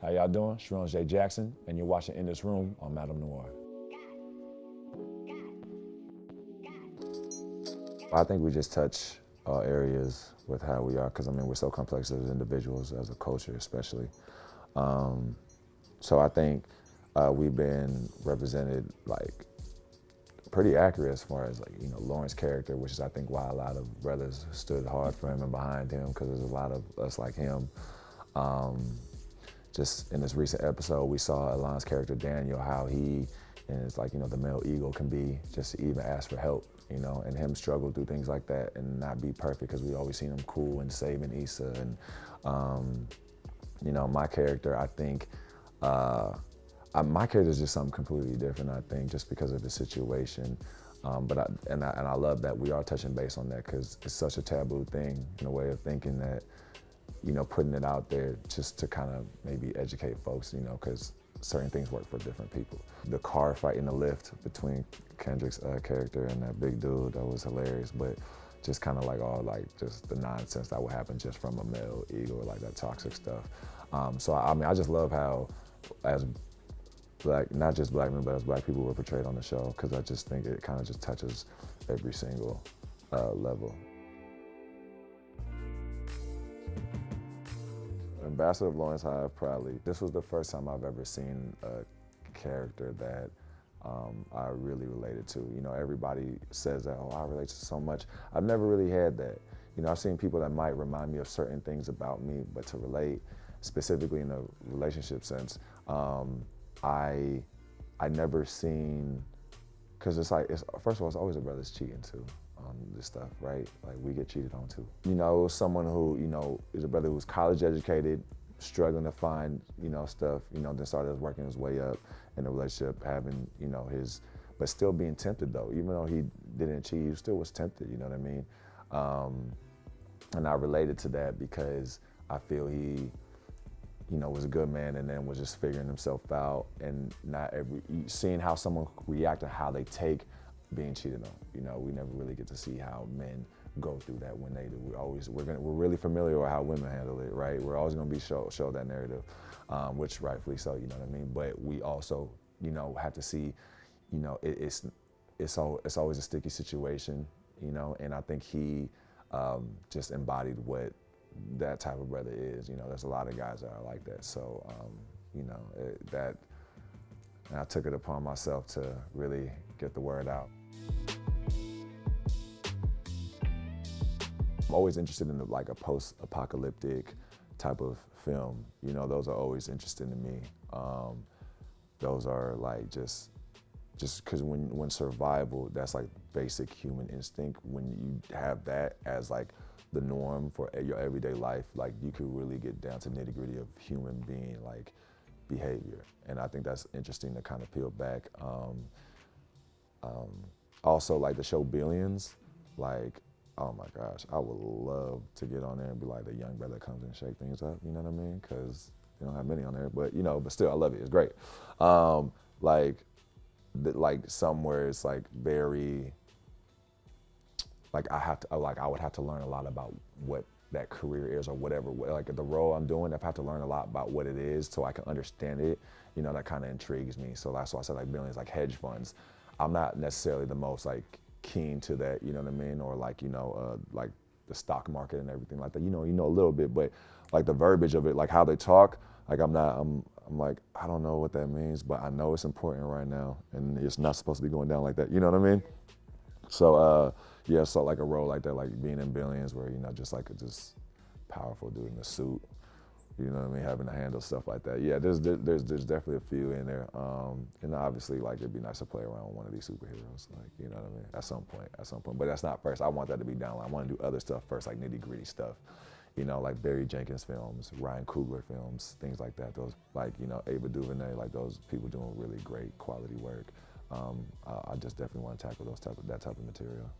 How y'all doing? Sarunas Jay Jackson, and you're watching In This Room on MadameNoire. I think we just touch all areas with how we are, because I mean, we're so complex as individuals, as a culture especially. So I think we've been represented like pretty accurate as far as like, you know, Lauren's character, which is I think why a lot of brothers stood hard for him and behind him, because there's a lot of us like him. Just in this recent episode, we saw Alon's character Daniel, how he, and it's like, you know, the male ego can be just to even ask for help, you know, and him struggle through things like that and not be perfect, because we always seen him cool and saving Issa. And, you know, my character, I think, my character is just something completely different, I think, just because of the situation. But I love that we are touching base on that, because it's such a taboo thing in a way of thinking that, you know, putting it out there just to kind of maybe educate folks, you know, because certain things work for different people. The car fight in the lift between Kendrick's character and that big dude, that was hilarious, but just kind of like all like just the nonsense that would happen just from a male ego, like that toxic stuff. So I mean, I just love how, as Black, not just Black men, but as Black people were portrayed on the show, because I just think it kind of just touches every single level. Ambassador of Lawrence Hive, probably. This was the first time I've ever seen a character that I really related to. You know, everybody says that, oh, I relate to so much. I've never really had that. You know, I've seen people that might remind me of certain things about me, but to relate, specifically in a relationship sense, I never seen, because it's like, first of all, it's always a brother's cheating too on this stuff, right? Like, we get cheated on too. You know, someone who, you know, is a brother who's college educated, struggling to find, you know, stuff, you know, then started working his way up in a relationship, having, you know, but still being tempted though. Even though he didn't cheat, he still was tempted, you know what I mean? And I related to that because I feel he, you know, was a good man and then was just figuring himself out, and seeing how someone react and how they take being cheated on. You know, we never really get to see how men go through that when they do. We're really familiar with how women handle it, right? We're always gonna be show that narrative, which rightfully so, you know what I mean? But we also, you know, have to see, you know, it's always a sticky situation, you know, and I think he just embodied what that type of brother is. You know, there's a lot of guys that are like that. So, you know, and I took it upon myself to really get the word out. I'm always interested in like a post-apocalyptic type of film. You know, those are always interesting to me. Those are like just because when survival, that's like basic human instinct. When you have that as like the norm for your everyday life, like you could really get down to nitty-gritty of human being, like behavior. And I think that's interesting to kind of peel back. Also, like the show Billions, like, oh my gosh, I would love to get on there and be like the young brother that comes in and shake things up, you know what I mean? Because they don't have many on there, but you know, but still, I love it, it's great. Like somewhere it's like very, like I would have to learn a lot about what that career is or whatever, like the role I'm doing, I have to learn a lot about what it is so I can understand it. You know, that kind of intrigues me. So that's why I said like Billions, like hedge funds. I'm not necessarily the most like keen to that, you know what I mean? Or like, you know, like the stock market and everything like that. You know a little bit, but like the verbiage of it, like how they talk, like I'm like, I don't know what that means, but I know it's important right now and it's not supposed to be going down like that, you know what I mean? So, yeah, so like a role like that, like being in Billions where, you know, just like just powerful dude in a suit, you know what I mean, having to handle stuff like that. Yeah, there's definitely a few in there. And obviously, like, it'd be nice to play around with one of these superheroes, like, you know what I mean, at some point. But that's not first. I want that to be down. I want to do other stuff first, like nitty-gritty stuff. You know, like Barry Jenkins films, Ryan Coogler films, things like that. Those, like, you know, Ava DuVernay, like those people doing really great quality work. I just definitely want to tackle that type of material.